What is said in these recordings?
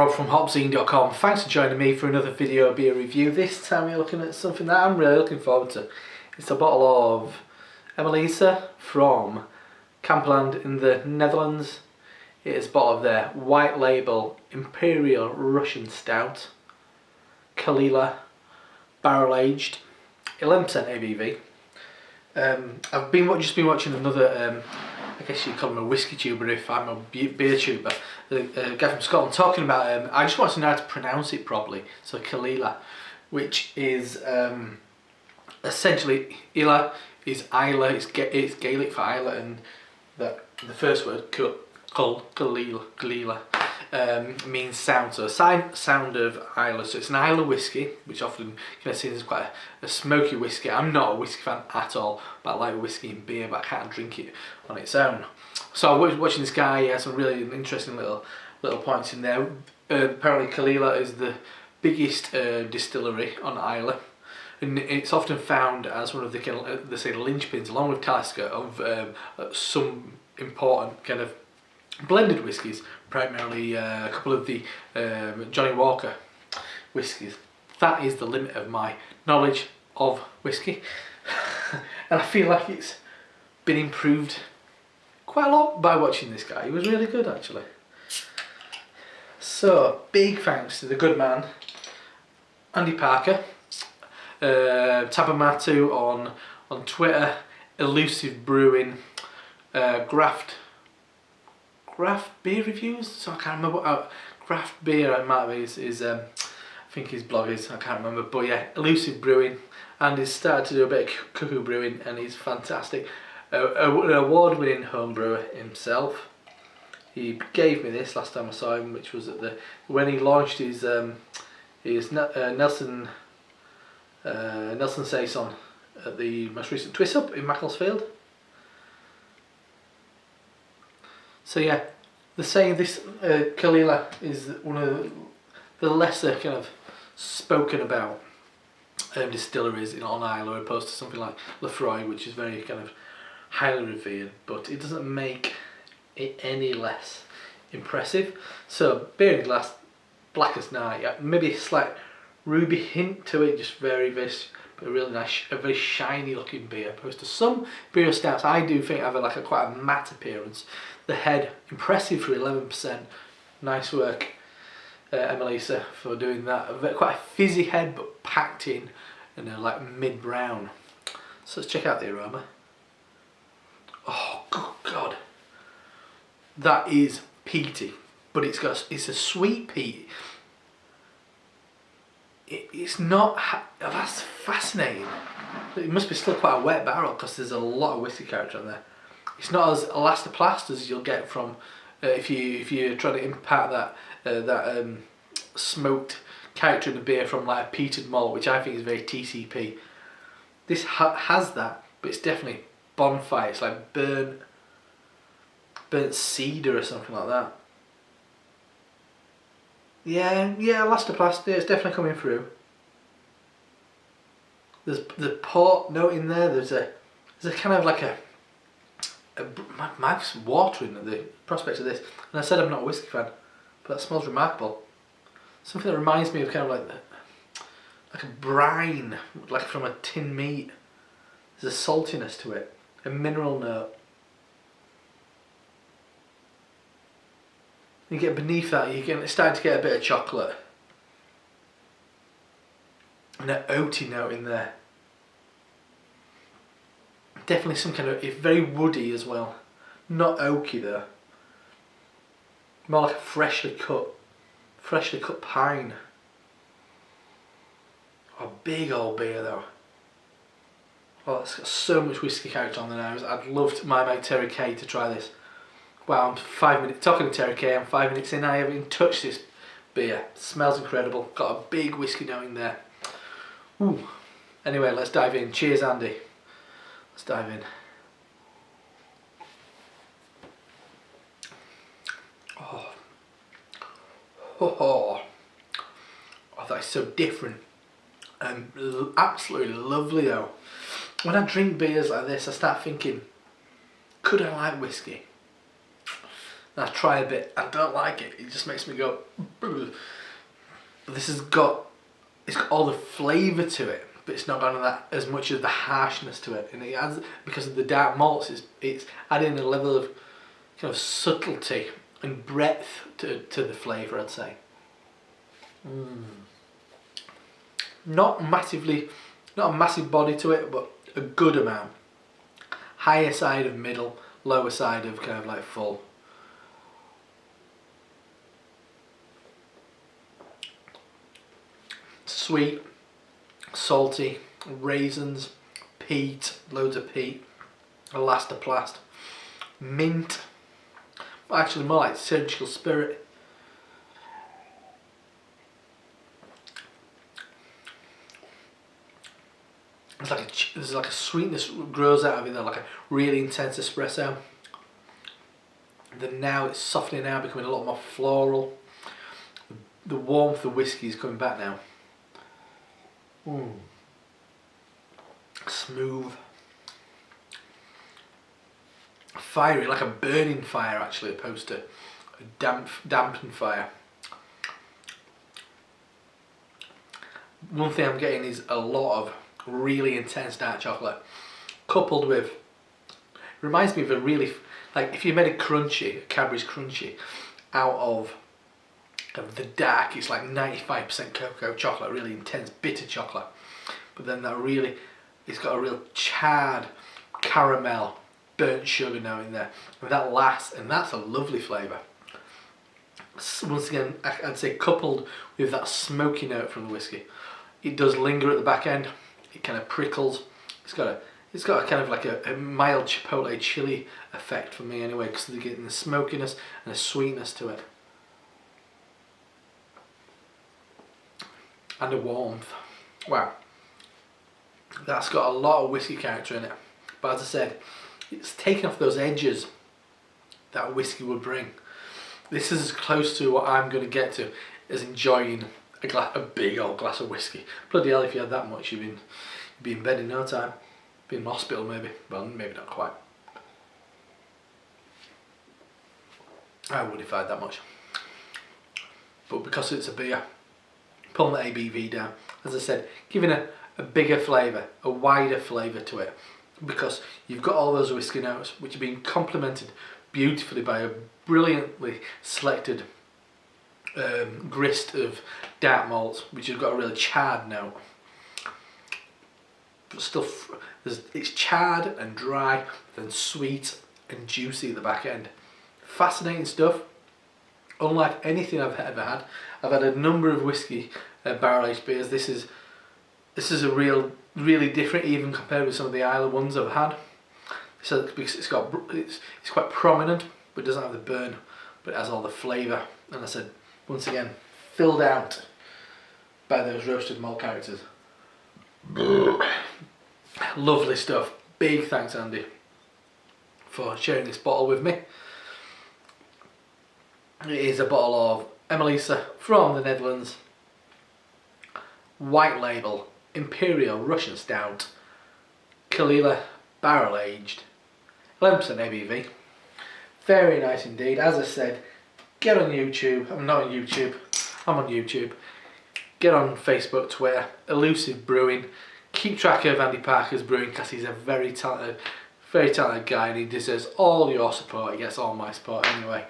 Rob from HopZine.com. Thanks for joining me for another video beer review. This time we're looking at something that I'm really looking forward to. It's a bottle of Emelisse from Campland in the Netherlands. It is a bottle of their white label Imperial Russian Stout, Caol Ila, barrel aged, 11% ABV. I've just been watching another, I guess you'd call him a whiskey tuber if I'm a beer tuber, a guy from Scotland talking about, I just want to know how to pronounce it properly, so Caol Ila, which is essentially, Ila is Isla, it's Gaelic for Isla, and the first word, Caol Ila, means sound, so sound of Isla. So it's an Isla whiskey, which often can be seen as quite a smoky whiskey. I'm not a whiskey fan at all, but I like whiskey and beer, but I can't drink it on its own. So I was watching this guy, he has some really interesting little points in there. Apparently Caol Ila is the biggest distillery on Isla, and it's often found as one of the linchpins, along with Talisker, of some important kind of blended whiskies, primarily a couple of the Johnny Walker whiskies. That is the limit of my knowledge of whiskey, and I feel like it's been improved quite a lot by watching this guy. He was really good actually. So big thanks to the good man Andy Parker, Tabamatu on Twitter, Elusive Brewing, Graft Beer Reviews, so I can't remember what Craft Beer it might be is I think his blog is, I can't remember, but yeah, Elusive Brewing, and he's started to do a bit of cuckoo brewing and he's fantastic. An award-winning home brewer himself. He gave me this last time I saw him, which was at when he launched his Nelson Saison at the most recent Twist Up in Macclesfield. So yeah, they're saying this Caol Ila is one of the lesser kind of spoken about distilleries on Isla, opposed to something like Lefroy, which is very kind of highly revered, but it doesn't make it any less impressive. So beer in glass, black as night, maybe a slight ruby hint to it, just very but really nice, a very shiny looking beer, opposed to some beer stouts I do think have quite a matte appearance. The head, impressive for 11%, nice work Emelisse for doing that. Quite a fizzy head but packed in and like mid-brown. So let's check out the aroma. Oh good God, that is peaty, but it's a sweet peat. It's not, that's fascinating. It must be still quite a wet barrel because there's a lot of whiskey character on there. It's not as elastoplast as you'll get from if you try to impart that smoked character in the beer from like a peated malt, which I think is very TCP. This has that, but it's definitely bonfire. It's like burnt cedar or something like that. Yeah, elastoplast. Yeah, it's definitely coming through. There's the port note in there. There's a kind of like my mouth's watering at the prospect of this. And I said I'm not a whiskey fan, but that smells remarkable. Something that reminds me of kind of like a brine, like from a tin meat. There's a saltiness to it, a mineral note. You get beneath that, it's starting to get a bit of chocolate. And an oaty note in there. Definitely some kind of, it's very woody as well. Not oaky though. More like a freshly cut pine. A big old beer though. Oh, it's got so much whiskey character on the nose. I'd love my mate Terry Kay to try this. Wow, I'm 5 minutes, talking to Terry Kay, I'm 5 minutes in, I haven't even touched this beer. It smells incredible, got a big whiskey note in there. Ooh. Anyway, let's dive in. Cheers Andy. Let's dive in. Oh, that is so different. Absolutely lovely though. When I drink beers like this, I start thinking, could I like whiskey? and I try a bit, I don't like it. It just makes me go. But this has got, it's got all the flavour to it, but it's not got that as much of the harshness to it. And it adds, because of the dark malts, it's adding a level of kind of subtlety and breadth to the flavour, I'd say. Not a massive body to it, but a good amount. Higher side of middle, lower side of kind of like full. Sweet, salty, raisins, peat, loads of peat, elastoplast, mint, actually more like surgical spirit. There's like a sweetness grows out of it, like a really intense espresso. Then now it's softening out, becoming a lot more floral. The warmth of the whiskey is coming back now. Smooth. Fiery, like a burning fire actually, opposed to a dampened fire. One thing I'm getting is a lot of really intense dark chocolate, coupled with, reminds me of a really, like if you made a Cadbury's crunchy out of the dark, it's like 95% cocoa chocolate, really intense bitter chocolate, but then that really, it's got a real charred caramel, burnt sugar now in there, and that lasts, and that's a lovely flavour. Once again, I'd say coupled with that smoky note from the whiskey, it does linger at the back end. It kind of prickles. It's got a kind of like a mild chipotle chili effect for me anyway, because they're getting the smokiness and the sweetness to it, and the warmth. Wow, that's got a lot of whiskey character in it. But as I said, it's taken off those edges that whiskey would bring. This is as close to what I'm going to get to as enjoying a big old glass of whiskey. Bloody hell, if you had that much, you'd be in bed in no time. Be in hospital maybe. Well, maybe not quite. I would if I had that much. But because it's a beer, pulling the ABV down, as I said, giving a bigger flavour, a wider flavour to it. Because you've got all those whiskey notes, which are being complemented beautifully by a brilliantly selected grist of dark malts, which has got a really charred note. But still, it's charred and dry, then sweet and juicy at the back end. Fascinating stuff. Unlike anything I've ever had. I've had a number of whiskey barrel aged beers. This is a really different, even compared with some of the Islay ones I've had. So because it's quite prominent, but it doesn't have the burn, but it has all the flavour. And I said, once again, filled out by those roasted malt characters. Lovely stuff. Big thanks, Andy, for sharing this bottle with me. It is a bottle of Emelisse from the Netherlands. White label, Imperial Russian Stout, Caol Ila, barrel aged, 11% ABV. Very nice indeed. As I said, get on YouTube. I'm not on YouTube. I'm on YouTube. Get on Facebook, Twitter, Elusive Brewing. Keep track of Andy Parker's brewing, because he's a very talented guy, and he deserves all your support. He gets all my support anyway.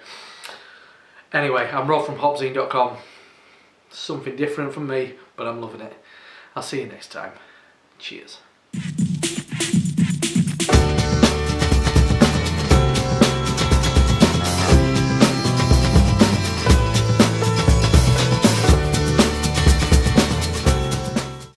Anyway, I'm Rob from HopZine.com. Something different from me, but I'm loving it. I'll see you next time. Cheers.